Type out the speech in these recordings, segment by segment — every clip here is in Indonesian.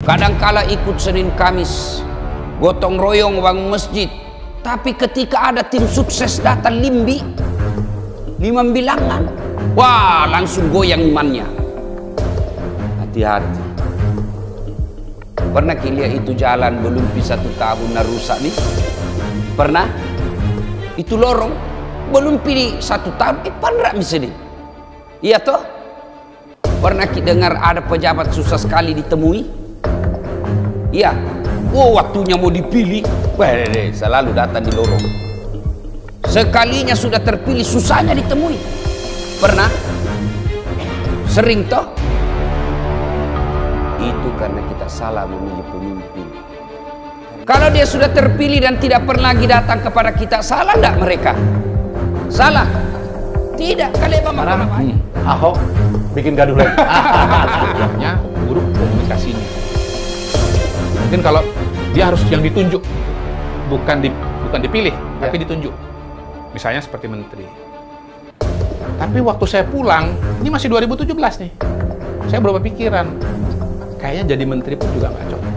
Kadangkala ikut Senin Kamis, gotong royong bangun masjid. Tapi ketika ada tim sukses datang Limbi, 5 bilangan, wah langsung goyang imannya. Hati-hati. Pernah lihat itu jalan belum bisa 1 tahun rusak nih? Pernah? Itu lorong belum pilih 1 tahun, pernah misalnya. Iya toh? Pernah dengar ada pejabat susah sekali ditemui? Iya. Oh, waktunya mau dipilih, selalu datang di lorong. Sekalinya sudah terpilih, susahnya ditemui. Pernah? Sering toh? Itu karena kita salah memilih pemimpin. Kalau dia sudah terpilih dan tidak pernah lagi datang kepada kita, salah enggak mereka? Salah? Tidak. Sekarang Ahok bikin gaduh lagi. Sebabnya buruk komunikasinya. Mungkin kalau dia harus yang ditunjuk, bukan dipilih, tapi ditunjuk. Misalnya seperti menteri. Tapi waktu saya pulang, ini masih 2017 nih, saya berubah pikiran. Kayaknya jadi menteri pun juga nggak cocok.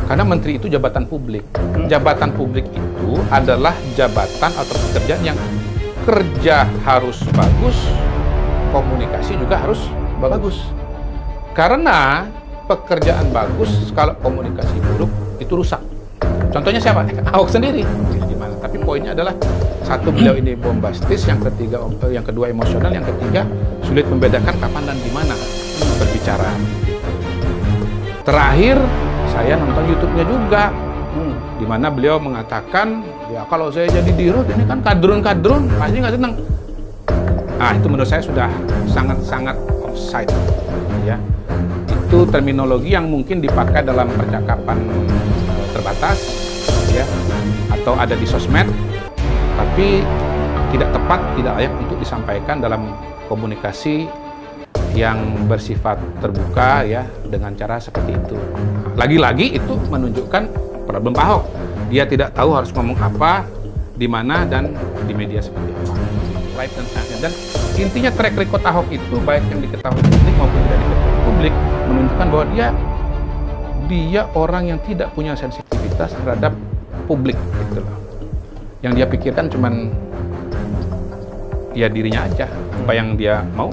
Karena menteri itu jabatan publik. Jabatan publik itu adalah jabatan atau pekerjaan yang kerja harus bagus, komunikasi juga harus bagus. Karena pekerjaan bagus, kalau komunikasi buruk, itu rusak. Contohnya siapa? Ahok sendiri. Gimana? Tapi poinnya adalah, satu, beliau ini bombastis, yang kedua emosional, yang ketiga sulit membedakan kapan dan di mana berbicara. Terakhir, saya nonton YouTube-nya juga, di mana beliau mengatakan, ya kalau saya jadi dirut, ini kan kadrun-kadrun, pasti nggak senang. Nah, itu menurut saya sudah sangat-sangat offside, ya. Itu terminologi yang mungkin dipakai dalam percakapan terbatas, ya, atau ada di sosmed, tapi tidak tepat, tidak layak untuk disampaikan dalam komunikasi yang bersifat terbuka, ya, dengan cara seperti itu. Lagi-lagi itu menunjukkan problem Pak Ahok. Dia tidak tahu harus ngomong apa, di mana, dan di media seperti apa. Live dan sebagainya. Dan intinya track record Ahok itu, baik yang diketahui publik maupun tidak diketahui publik, menunjukkan bahwa dia orang yang tidak punya sensitivitas terhadap publik, gitu loh. Yang dia pikirkan cuman ya dirinya aja, apa yang dia mau,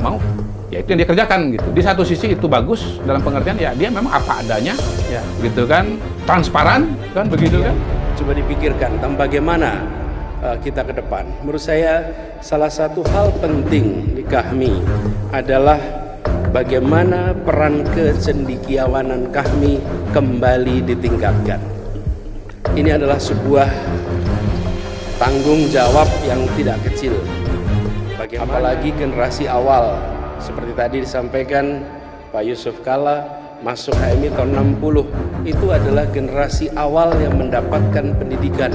ya itu yang dia kerjakan, gitu. Di satu sisi itu bagus dalam pengertian, ya dia memang apa adanya, ya, gitu kan, transparan, kan, begitu kan. Coba dipikirkan tentang bagaimana kita ke depan. Menurut saya salah satu hal penting di KAHMI adalah bagaimana peran kecendekiawanan KAHMI kembali ditingkatkan. Ini adalah sebuah tanggung jawab yang tidak kecil. Apalagi generasi awal, seperti tadi disampaikan Pak Yusuf Kalla, masuk HMI tahun 60, itu adalah generasi awal yang mendapatkan pendidikan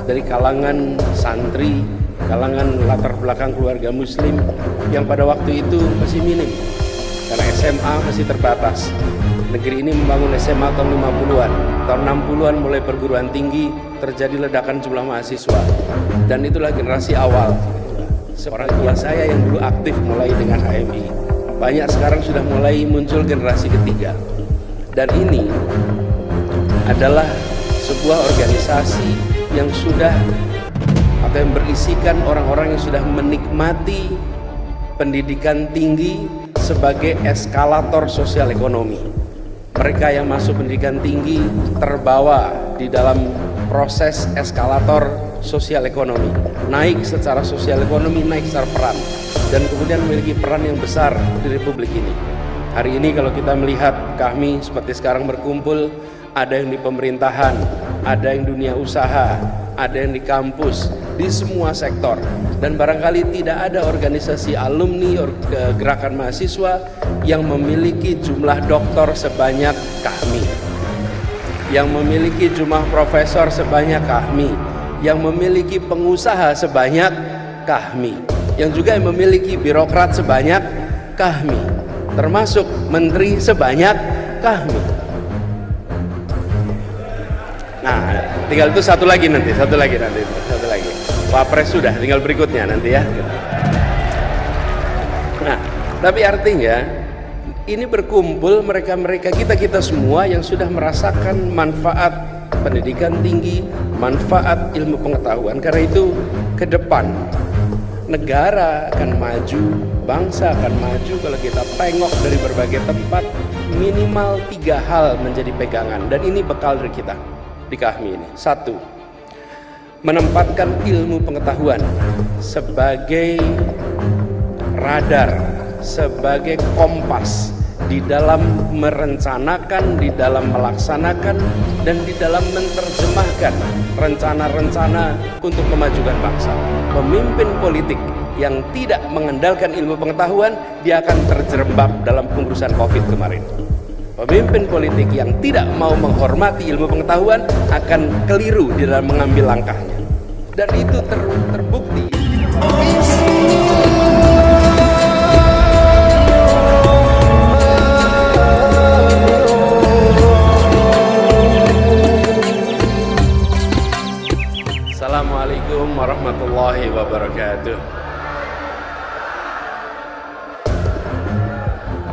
dari kalangan santri, kalangan latar belakang keluarga muslim yang pada waktu itu masih minim, karena SMA masih terbatas. Negeri ini membangun SMA tahun 50-an, tahun 60-an mulai perguruan tinggi, terjadi ledakan jumlah mahasiswa, dan itulah generasi awal. Seorang tua saya yang dulu aktif mulai dengan HMI, banyak sekarang sudah mulai muncul generasi ketiga, dan ini adalah sebuah organisasi yang sudah atau yang berisikan orang-orang yang sudah menikmati pendidikan tinggi sebagai eskalator sosial ekonomi. Mereka yang masuk pendidikan tinggi terbawa di dalam proses eskalator sosial ekonomi, naik secara sosial ekonomi, naik secara peran, dan kemudian memiliki peran yang besar di Republik ini. Hari ini kalau kita melihat kami seperti sekarang berkumpul, ada yang di pemerintahan, ada yang dunia usaha, ada yang di kampus, di semua sektor, dan barangkali tidak ada organisasi alumni gerakan mahasiswa yang memiliki jumlah doktor sebanyak KAHMI, yang memiliki jumlah profesor sebanyak KAHMI, yang memiliki pengusaha sebanyak KAHMI, yang juga memiliki birokrat sebanyak KAHMI, termasuk menteri sebanyak KAHMI. Nah, tinggal itu satu lagi. Wapres sudah, tinggal berikutnya nanti ya. Nah, tapi artinya ini berkumpul mereka-mereka kita semua yang sudah merasakan manfaat pendidikan tinggi, manfaat ilmu pengetahuan. Karena itu ke depan negara akan maju, bangsa akan maju kalau kita tengok dari berbagai tempat. Minimal 3 hal menjadi pegangan, dan ini bekal dari kita di KAHMI ini. 1, menempatkan ilmu pengetahuan sebagai radar, sebagai kompas di dalam merencanakan, di dalam melaksanakan, dan di dalam menerjemahkan rencana-rencana untuk memajukan bangsa. Pemimpin politik yang tidak mengandalkan ilmu pengetahuan, dia akan terjerembab dalam pengurusan COVID kemarin. Pemimpin politik yang tidak mau menghormati ilmu pengetahuan akan keliru di dalam mengambil langkahnya. Dan itu terbukti. Assalamualaikum warahmatullahi wabarakatuh.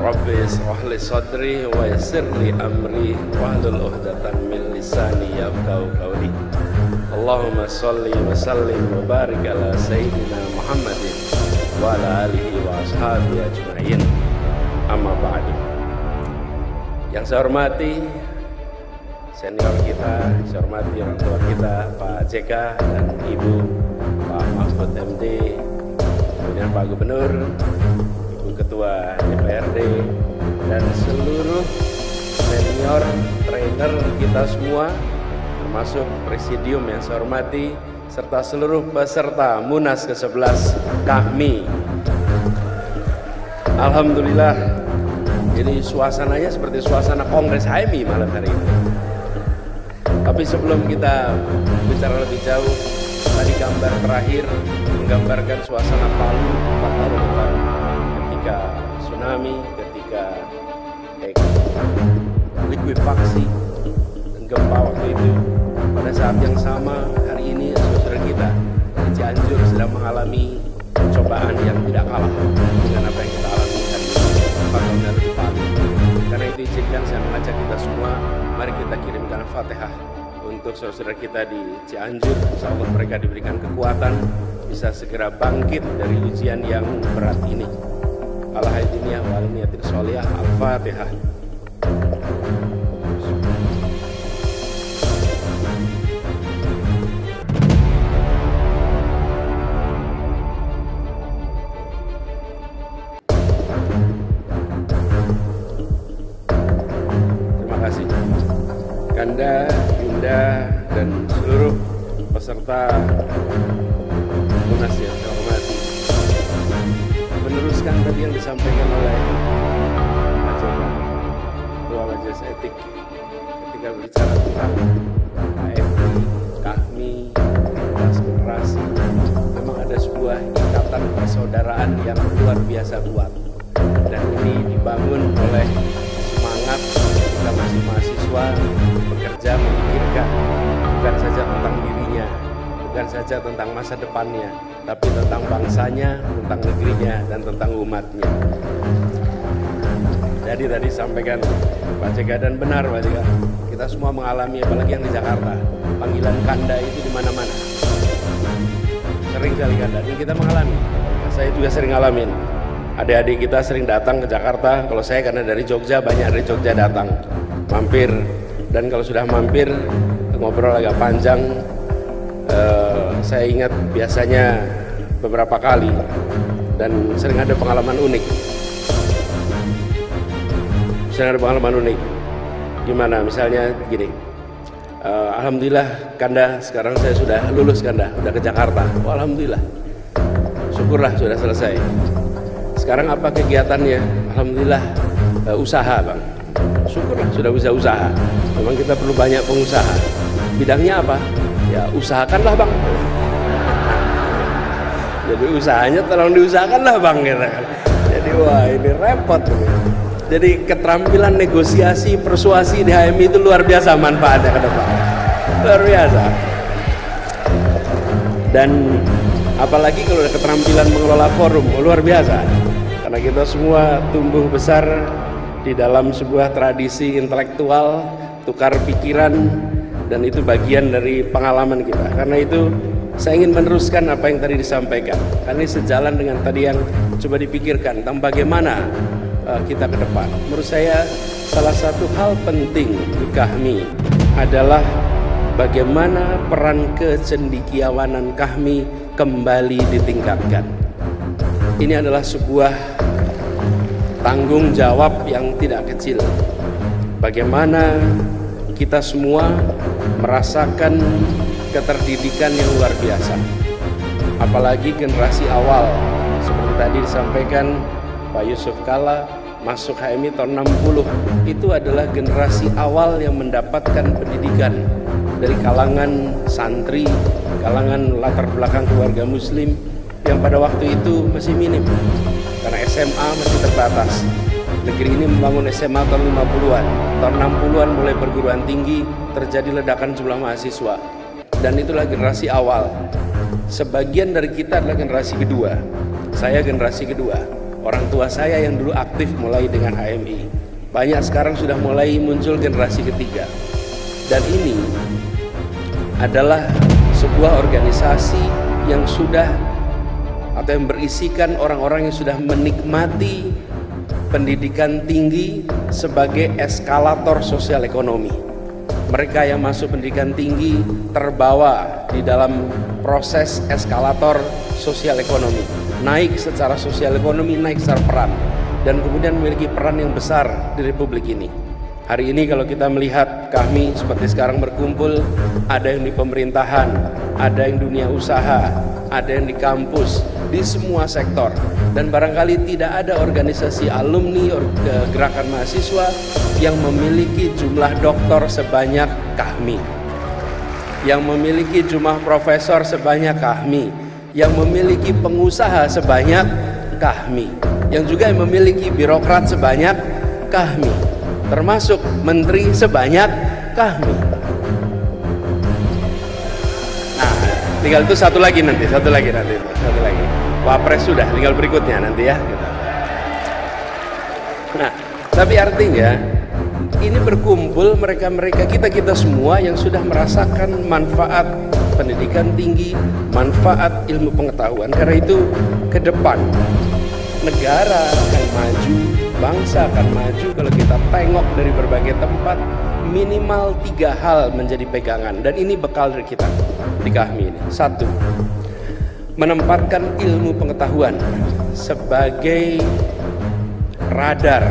Rabbi israh li sadri wa yassir li amri wahlul 'uqdatam min lisani yafqahu qawli. Allahumma shalli wa sallim wa barik ala sayyidina Muhammadin wa ala alihi wa ashabihi ajma'in. Amma ba'du. Yang saya hormati senior kita, saya hormati orang tua kita Pak JK dan Ibu Pak Mahfud MD, kemudian Pak Gubernur, Ibu Ketua DPRD, dan seluruh senior trainer kita semua, termasuk presidium yang saya hormati, serta seluruh peserta Munas ke-11 KAHMI. Alhamdulillah, ini suasananya seperti suasana Kongres HMI malam hari ini. Tapi sebelum kita bicara lebih jauh, tadi gambar terakhir menggambarkan suasana Palu 4 tahun yang lalu, ketika tsunami, ketika likuifaksi dan gempa waktu itu. Pada saat yang sama, hari ini saudara kita di Cianjur sedang mengalami cobaan yang tidak kalah dengan apa yang kita alami hari ini 4 tahun lalu di Palu. Karena itu izinkan saya mengajak kita semua, mari kita kirimkan Fatihah untuk saudara-saudara kita di Cianjur. Insyaallah mereka diberikan kekuatan, bisa segera bangkit dari ujian yang berat ini. Al-Haidiniyah wal niyatil sholihah. Al-Fatihah. Terima kasih Kanda, Yunda, dan seluruh peserta Munas yang saya hormati. Meneruskan tadi yang disampaikan oleh Pak JK, Ketua Majelis Etik, ketika berbicara tentang KFI, KAHMI, lintas generasi, memang ada sebuah ikatan persaudaraan yang luar biasa kuat. Dan ini dibangun oleh semangat kita masih mahasiswa bekerja memikirkan bukan saja tentang dirinya, bukan saja tentang masa depannya, tapi tentang bangsanya, tentang negerinya, dan tentang umatnya. Jadi tadi sampaikan Pak JK, dan benar Pak JK, kita semua mengalami, apalagi yang di Jakarta, panggilan Kanda itu di mana-mana. Sering kali Kanda, dan kita mengalami. Saya juga sering ngalamin. Adik-adik kita sering datang ke Jakarta. Kalau saya karena dari Jogja, banyak dari Jogja datang mampir, dan kalau sudah mampir ngobrol agak panjang. Saya ingat biasanya beberapa kali, dan sering ada pengalaman unik. Sering ada pengalaman unik. Gimana? Misalnya gini, alhamdulillah Kanda, sekarang saya sudah lulus Kanda, udah ke Jakarta. Oh, alhamdulillah, syukurlah sudah selesai. Sekarang apa kegiatannya? Alhamdulillah, usaha Bang. Syukurlah sudah bisa usaha. Memang kita perlu banyak pengusaha. Bidangnya apa? Ya usahakanlah Bang. Jadi usahanya tolong diusahakanlah Bang, gitu kan. Jadi wah ini repot. Jadi keterampilan negosiasi, persuasi di HMI itu luar biasa manfaatnya ke depan. Luar biasa. Dan apalagi kalau ada keterampilan mengelola forum, luar biasa. Karena kita semua tumbuh besar di dalam sebuah tradisi intelektual, tukar pikiran, dan itu bagian dari pengalaman kita. Karena itu saya ingin meneruskan apa yang tadi disampaikan, karena ini sejalan dengan tadi yang coba dipikirkan tentang bagaimana kita ke depan. Menurut saya salah satu hal penting di KHMI adalah bagaimana peran kecendekiawanan KHMI kembali ditingkatkan. Ini adalah sebuah tanggung jawab yang tidak kecil. Bagaimana kita semua merasakan keterdidikan yang luar biasa, apalagi generasi awal seperti tadi disampaikan Pak Yusuf Kalla, masuk HMI tahun 60, itu adalah generasi awal yang mendapatkan pendidikan dari kalangan santri, kalangan latar belakang keluarga muslim yang pada waktu itu masih minim karena SMA masih terbatas. Negeri ini membangun SMA tahun 50-an, tahun 60-an mulai perguruan tinggi, terjadi ledakan jumlah mahasiswa. Dan itulah generasi awal. Sebagian dari kita adalah generasi kedua. Saya generasi kedua. Orang tua saya yang dulu aktif mulai dengan HMI. Banyak sekarang sudah mulai muncul generasi ketiga. Dan ini adalah sebuah organisasi yang sudah atau yang berisikan orang-orang yang sudah menikmati pendidikan tinggi sebagai eskalator sosial ekonomi. Mereka yang masuk pendidikan tinggi terbawa di dalam proses eskalator sosial ekonomi, naik secara sosial ekonomi, naik secara peran, dan kemudian memiliki peran yang besar di Republik ini. Hari ini kalau kita melihat kami seperti sekarang berkumpul, ada yang di pemerintahan, ada yang dunia usaha, ada yang di kampus, di semua sektor. Dan barangkali tidak ada organisasi alumni gerakan mahasiswa yang memiliki jumlah doktor sebanyak KHMI, yang memiliki jumlah profesor sebanyak KHMI, yang memiliki pengusaha sebanyak KHMI, yang juga memiliki birokrat sebanyak KHMI, termasuk menteri sebanyak KHMI. Nah, tinggal itu satu lagi nanti. Wapres sudah, tinggal berikutnya nanti ya. Nah, tapi artinya ini berkumpul mereka-mereka, kita semua yang sudah merasakan manfaat pendidikan tinggi, manfaat ilmu pengetahuan. Karena itu ke depan negara akan maju, bangsa akan maju kalau kita tengok dari berbagai tempat. Minimal 3 hal menjadi pegangan, dan ini bekal dari kita di KHMI ini. 1, menempatkan ilmu pengetahuan sebagai radar,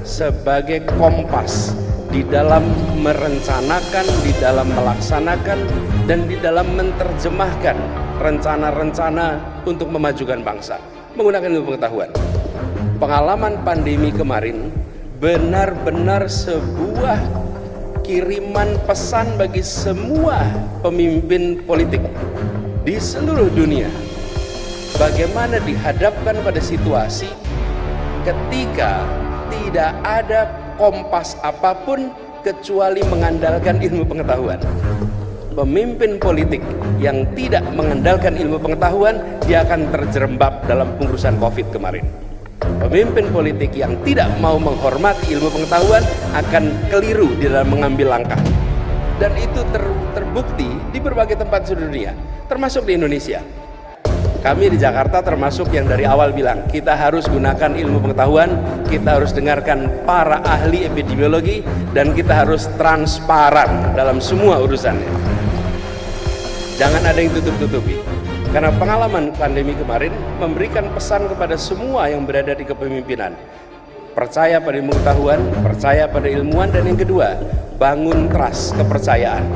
sebagai kompas di dalam merencanakan, di dalam melaksanakan, dan di dalam menerjemahkan rencana-rencana untuk memajukan bangsa menggunakan ilmu pengetahuan. Pengalaman pandemi kemarin benar-benar sebuah kiriman pesan bagi semua pemimpin politik di seluruh dunia. Bagaimana dihadapkan pada situasi ketika tidak ada kompas apapun kecuali mengandalkan ilmu pengetahuan. Pemimpin politik yang tidak mengandalkan ilmu pengetahuan, dia akan terjerembab dalam pengurusan COVID kemarin. Pemimpin politik yang tidak mau menghormati ilmu pengetahuan akan keliru di dalam mengambil langkah. Dan itu terbukti di berbagai tempat di seluruh dunia, termasuk di Indonesia. Kami di Jakarta termasuk yang dari awal bilang, kita harus gunakan ilmu pengetahuan, kita harus dengarkan para ahli epidemiologi, dan kita harus transparan dalam semua urusannya. Jangan ada yang tutup-tutupi. Karena pengalaman pandemi kemarin memberikan pesan kepada semua yang berada di kepemimpinan. Percaya pada ilmu pengetahuan, percaya pada ilmuwan, dan yang kedua, bangun trust, kepercayaan.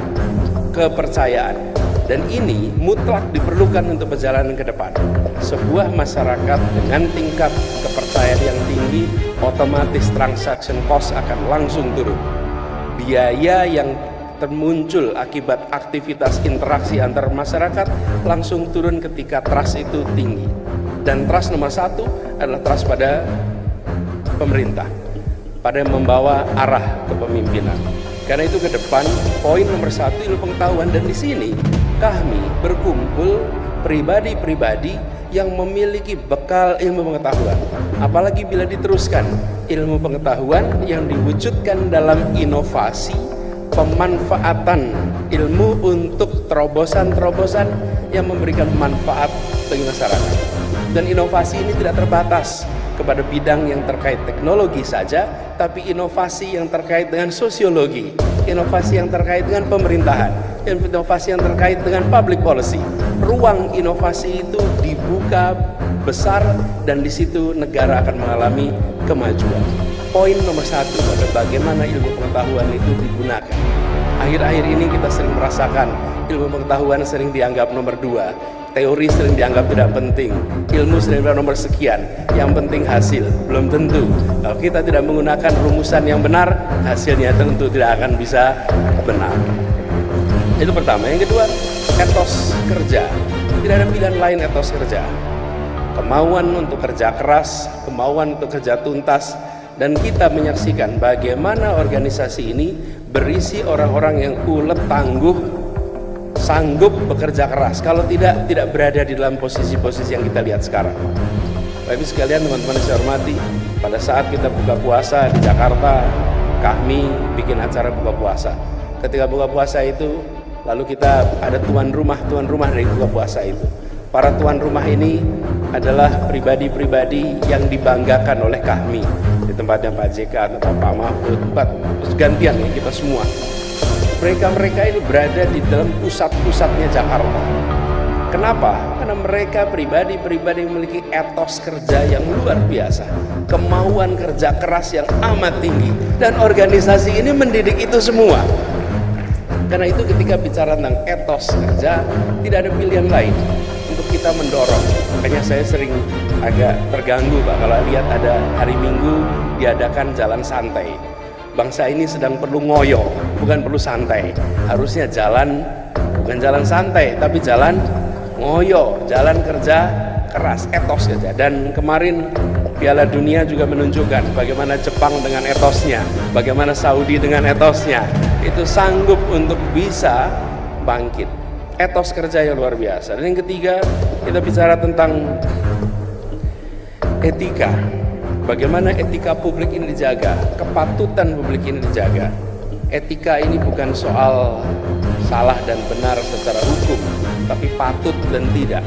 Dan ini mutlak diperlukan untuk perjalanan ke depan. Sebuah masyarakat dengan tingkat kepercayaan yang tinggi, otomatis transaction cost akan langsung turun. Biaya yang termuncul akibat aktivitas interaksi antar masyarakat langsung turun ketika trust itu tinggi. Dan trust nomor 1 adalah trust pada pemerintah, pada yang membawa arah kepemimpinan. Karena itu ke depan poin nomor 1 ilmu pengetahuan, dan di sini kami berkumpul pribadi-pribadi yang memiliki bekal ilmu pengetahuan. Apalagi bila diteruskan ilmu pengetahuan yang diwujudkan dalam inovasi, pemanfaatan ilmu untuk terobosan-terobosan yang memberikan manfaat bagi masyarakat. Dan inovasi ini tidak terbatas kepada bidang yang terkait teknologi saja, tapi inovasi yang terkait dengan sosiologi, inovasi yang terkait dengan pemerintahan, inovasi yang terkait dengan public policy. Ruang inovasi itu dibuka besar dan di situ negara akan mengalami kemajuan. Poin nomor 1 adalah bagaimana ilmu pengetahuan itu digunakan. Akhir-akhir ini kita sering merasakan ilmu pengetahuan sering dianggap nomor 2. Teori sering dianggap tidak penting, ilmu sering dianggap nomor sekian, yang penting hasil. Belum tentu. Kalau kita tidak menggunakan rumusan yang benar, hasilnya tentu tidak akan bisa benar. Itu pertama. Yang kedua, etos kerja. Tidak ada pilihan lain etos kerja. Kemauan untuk kerja keras, kemauan untuk kerja tuntas, dan kita menyaksikan bagaimana organisasi ini berisi orang-orang yang ulet, tangguh, sanggup bekerja keras. Kalau tidak berada di dalam posisi-posisi yang kita lihat sekarang. Bapak Ibu sekalian, teman-teman yang saya hormati, pada saat kita buka puasa di Jakarta, kami bikin acara buka puasa. Ketika buka puasa itu, lalu kita ada tuan rumah dari buka puasa itu. Para tuan rumah ini adalah pribadi-pribadi yang dibanggakan oleh kami. Di tempatnya Pak JK atau Pak Mahfud, gantian ya kita semua. Mereka ini berada di dalam pusat-pusatnya Jakarta. Kenapa? Karena mereka pribadi-pribadi yang memiliki etos kerja yang luar biasa, kemauan kerja keras yang amat tinggi, dan organisasi ini mendidik itu semua. Karena itu ketika bicara tentang etos kerja, tidak ada pilihan lain untuk kita mendorong. Makanya saya sering agak terganggu Pak kalau lihat ada hari Minggu diadakan jalan santai. Bangsa ini sedang perlu ngoyo, bukan perlu santai. Harusnya jalan, bukan jalan santai, tapi jalan ngoyo, jalan kerja keras, etos kerja. Dan kemarin Piala Dunia juga menunjukkan bagaimana Jepang dengan etosnya, bagaimana Saudi dengan etosnya. Itu sanggup untuk bisa bangkit. Etos kerja yang luar biasa. Dan yang ketiga, kita bicara tentang etika. Bagaimana etika publik ini dijaga, kepatutan publik ini dijaga. Etika ini bukan soal salah dan benar secara hukum, tapi patut dan tidak.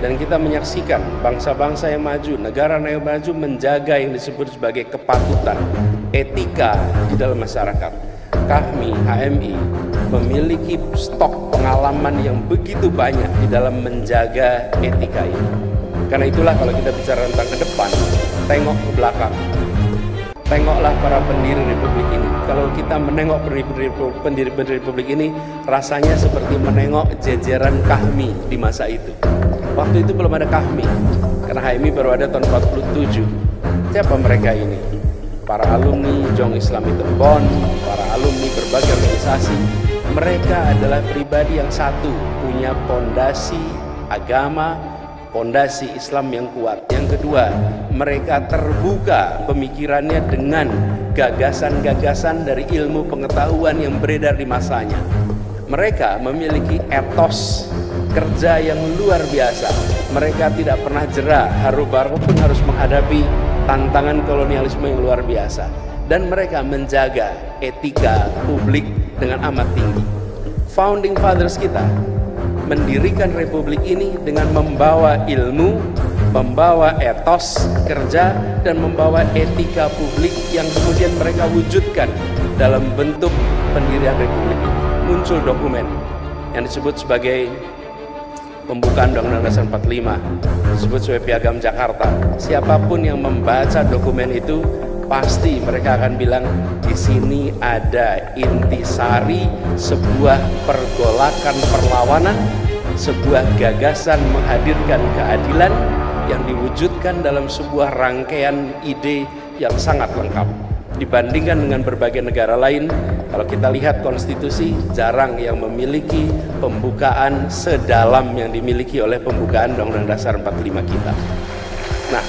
Dan kita menyaksikan bangsa-bangsa yang maju, negara yang maju menjaga yang disebut sebagai kepatutan, etika di dalam masyarakat. Kami, HMI, memiliki stok pengalaman yang begitu banyak di dalam menjaga etika ini. Karena itulah kalau kita bicara tentang ke depan, tengok ke belakang. Tengoklah para pendiri republik ini. Kalau kita menengok pendiri republik ini, rasanya seperti menengok jajaran Kahmi di masa itu. Waktu itu belum ada Kahmi, karena HMI baru ada tahun 47. Siapa mereka ini? Para alumni Jong Islam Itembon, para alumni berbagai organisasi. Mereka adalah pribadi yang satu, punya pondasi agama, pondasi Islam yang kuat. Yang kedua, mereka terbuka pemikirannya dengan gagasan-gagasan dari ilmu pengetahuan yang beredar di masanya. Mereka memiliki etos kerja yang luar biasa. Mereka tidak pernah jera, pun harus menghadapi tantangan kolonialisme yang luar biasa. Dan mereka menjaga etika publik dengan amat tinggi. Founding Fathers kita mendirikan republik ini dengan membawa ilmu, membawa etos kerja, dan membawa etika publik yang kemudian mereka wujudkan dalam bentuk pendirian republik ini. Muncul dokumen yang disebut sebagai pembukaan Undang-Undang Dasar 45, disebut sebagai Piagam Jakarta. Siapapun yang membaca dokumen itu pasti mereka akan bilang di sini ada intisari sebuah pergolakan perlawanan, sebuah gagasan menghadirkan keadilan yang diwujudkan dalam sebuah rangkaian ide yang sangat lengkap. Dibandingkan dengan berbagai negara lain, kalau kita lihat konstitusi, jarang yang memiliki pembukaan sedalam yang dimiliki oleh pembukaan Undang-Undang Dasar 45 kita. Nah,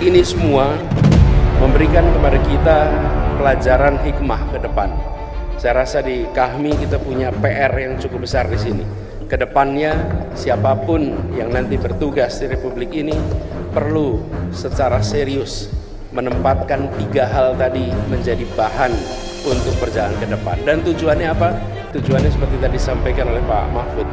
ini semua memberikan kepada kita pelajaran hikmah ke depan. Saya rasa di Kahmi kita punya PR yang cukup besar di sini. Kedepannya siapapun yang nanti bertugas di Republik ini perlu secara serius menempatkan 3 hal tadi menjadi bahan untuk berjalan ke depan. Dan tujuannya apa? Tujuannya seperti tadi disampaikan oleh Pak Mahfud.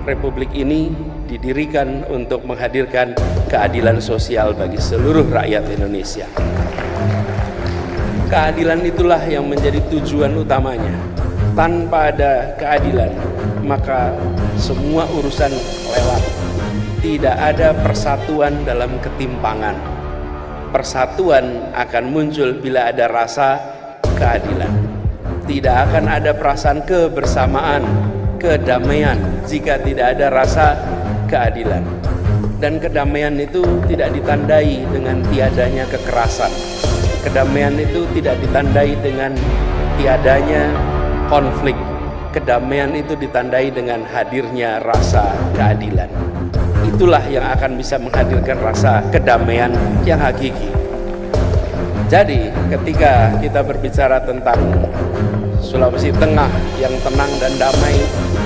Republik ini didirikan untuk menghadirkan keadilan sosial bagi seluruh rakyat Indonesia. Keadilan itulah yang menjadi tujuan utamanya. Tanpa ada keadilan, maka semua urusan lewat. Tidak ada persatuan dalam ketimpangan. Persatuan akan muncul bila ada rasa keadilan. Tidak akan ada perasaan kebersamaan, kedamaian jika tidak ada rasa keadilan. Dan kedamaian itu tidak ditandai dengan tiadanya kekerasan. Kedamaian itu tidak ditandai dengan tiadanya konflik. Kedamaian itu ditandai dengan hadirnya rasa keadilan. Itulah yang akan bisa menghadirkan rasa kedamaian yang hakiki. Jadi ketika kita berbicara tentang Sulawesi Tengah yang tenang dan damai,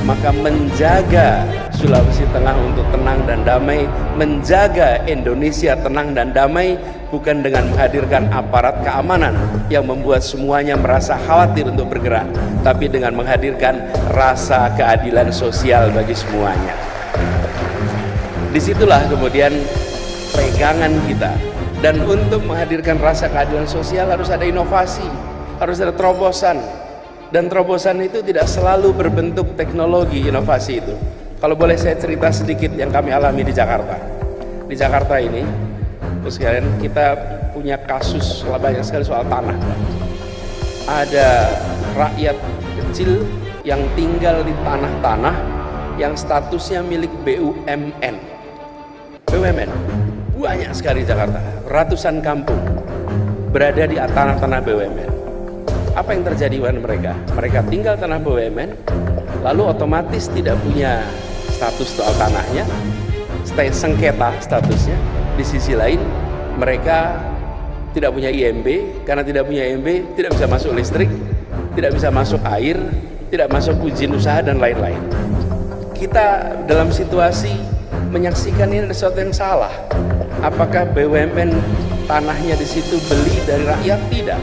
maka menjaga Sulawesi Tengah untuk tenang dan damai, menjaga Indonesia tenang dan damai, bukan dengan menghadirkan aparat keamanan yang membuat semuanya merasa khawatir untuk bergerak, tapi dengan menghadirkan rasa keadilan sosial bagi semuanya. Disitulah kemudian pegangan kita. Dan untuk menghadirkan rasa keadilan sosial harus ada inovasi, harus ada terobosan. Dan terobosan itu tidak selalu berbentuk teknologi inovasi itu. Kalau boleh saya cerita sedikit yang kami alami di Jakarta. Di Jakarta ini, terus sekalian, kita punya kasus banyak sekali soal tanah. Ada rakyat kecil yang tinggal di tanah-tanah yang statusnya milik BUMN. BUMN banyak sekali di Jakarta, ratusan kampung berada di tanah-tanah BUMN. Apa yang terjadi dengan mereka? Mereka tinggal tanah BUMN, lalu otomatis tidak punya status soal tanahnya, sengketa statusnya. Di sisi lain, mereka tidak punya IMB, karena tidak punya IMB tidak bisa masuk listrik, tidak bisa masuk air, tidak masuk izin usaha dan lain-lain. Kita dalam situasi menyaksikan ini ada sesuatu yang salah. Apakah BUMN tanahnya di situ beli dari rakyat? Tidak.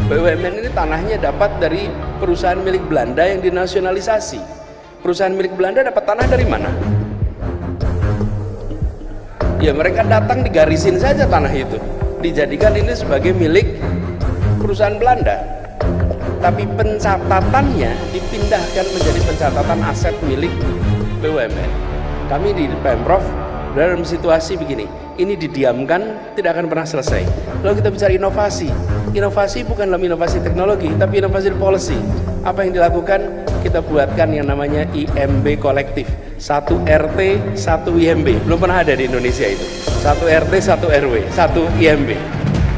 BUMN ini tanahnya dapat dari perusahaan milik Belanda yang dinasionalisasi. Perusahaan milik Belanda dapat tanah dari mana? Ya mereka datang digarisin saja tanah itu, dijadikan ini sebagai milik perusahaan Belanda. Tapi pencatatannya dipindahkan menjadi pencatatan aset milik BUMN. Kami di Pemprov dalam situasi begini, ini didiamkan tidak akan pernah selesai. Lalu kita bicara inovasi. Inovasi bukan dalam inovasi teknologi, tapi inovasi policy. Apa yang dilakukan? Kita buatkan yang namanya IMB kolektif. 1 RT, 1 IMB. Belum pernah ada di Indonesia itu. 1 RT, 1 RW, 1 IMB.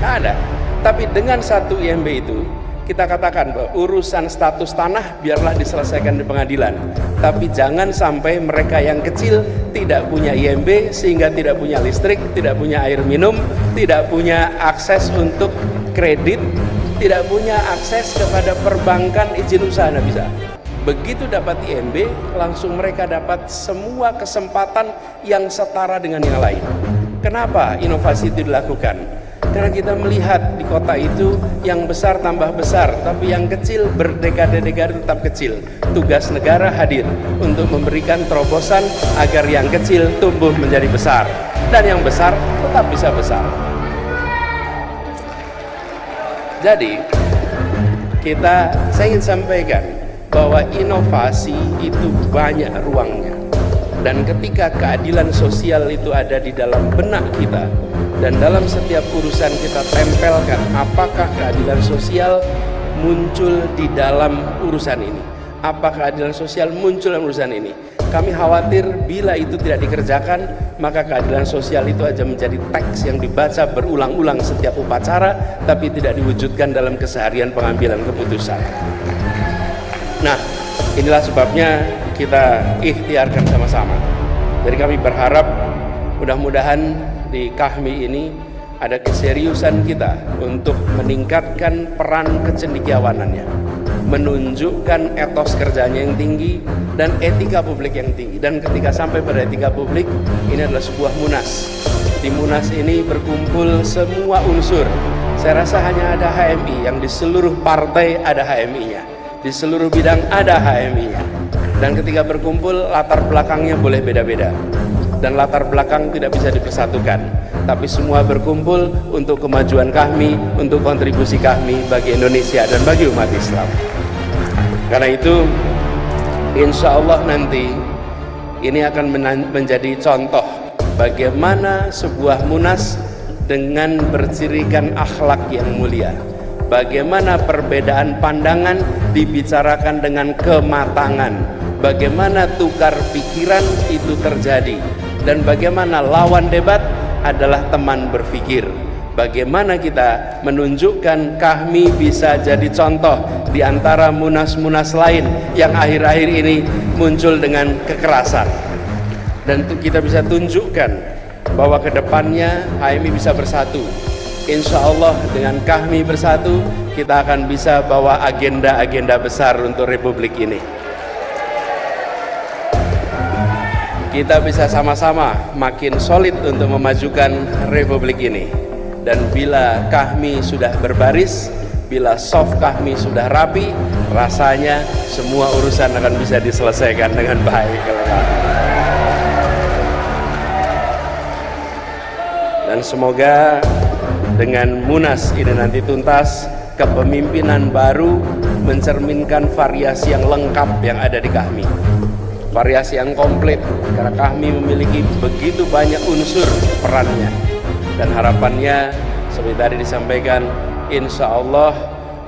Nggak ada. Tapi dengan 1 IMB itu, kita katakan bahwa urusan status tanah biarlah diselesaikan di pengadilan. Tapi jangan sampai mereka yang kecil tidak punya IMB sehingga tidak punya listrik, tidak punya air minum, tidak punya akses untuk kredit, tidak punya akses kepada perbankan izin usaha, nggak bisa. Begitu dapat IMB, langsung mereka dapat semua kesempatan yang setara dengan yang lain. Kenapa inovasi itu dilakukan? Karena kita melihat di kota itu yang besar tambah besar, tapi yang kecil berdekade-dekade tetap kecil. Tugas negara hadir untuk memberikan terobosan agar yang kecil tumbuh menjadi besar dan yang besar tetap bisa besar. Jadi saya ingin sampaikan bahwa inovasi itu banyak ruangnya. Dan ketika keadilan sosial itu ada di dalam benak kita, dan dalam setiap urusan kita tempelkan apakah keadilan sosial muncul di dalam urusan ini, apakah keadilan sosial muncul dalam urusan ini. Kami khawatir bila itu tidak dikerjakan, maka keadilan sosial itu aja menjadi teks yang dibaca berulang-ulang setiap upacara, tapi tidak diwujudkan dalam keseharian pengambilan keputusan. Nah, inilah sebabnya kita ikhtiarkan sama-sama. Jadi kami berharap mudah-mudahan di KAHMI ini ada keseriusan kita untuk meningkatkan peran kecendekiawanannya. menunjukkan etos kerjanya yang tinggi dan etika publik yang tinggi. Dan ketika sampai pada etika publik, ini adalah sebuah munas. Di munas ini berkumpul semua unsur. Saya rasa hanya ada HMI, yang di seluruh partai ada HMI-nya, di seluruh bidang ada HMI-nya. Dan ketika berkumpul, latar belakangnya boleh beda-beda, dan latar belakang tidak bisa dipersatukan, tapi semua berkumpul untuk kemajuan kami, untuk kontribusi kami bagi Indonesia dan bagi umat Islam. Karena itu, insya Allah nanti ini akan menjadi contoh bagaimana sebuah munas dengan bercirikan akhlak yang mulia, bagaimana perbedaan pandangan dibicarakan dengan kematangan, bagaimana tukar pikiran itu terjadi, dan bagaimana lawan debat adalah teman berpikir. Bagaimana kita menunjukkan kami bisa jadi contoh di antara munas-munas lain yang akhir-akhir ini muncul dengan kekerasan. Dan kita bisa tunjukkan bahwa kedepannya HMI bisa bersatu. Insya Allah dengan kami bersatu, kita akan bisa bawa agenda-agenda besar untuk Republik ini. Kita bisa sama-sama makin solid untuk memajukan Republik ini. Dan bila kami sudah berbaris, bila soft kami sudah rapi, rasanya semua urusan akan bisa diselesaikan dengan baik. Dan semoga dengan munas ini nanti tuntas, kepemimpinan baru mencerminkan variasi yang lengkap yang ada di kami, variasi yang komplit, karena kami memiliki begitu banyak unsur perannya. Dan harapannya seperti tadi disampaikan, insya Allah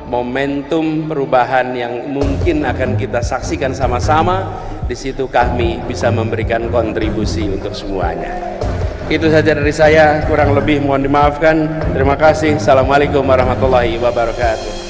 momentum perubahan yang mungkin akan kita saksikan sama-sama, di situ kami bisa memberikan kontribusi untuk semuanya. Itu saja dari saya, kurang lebih mohon dimaafkan. Terima kasih. Assalamualaikum warahmatullahi wabarakatuh.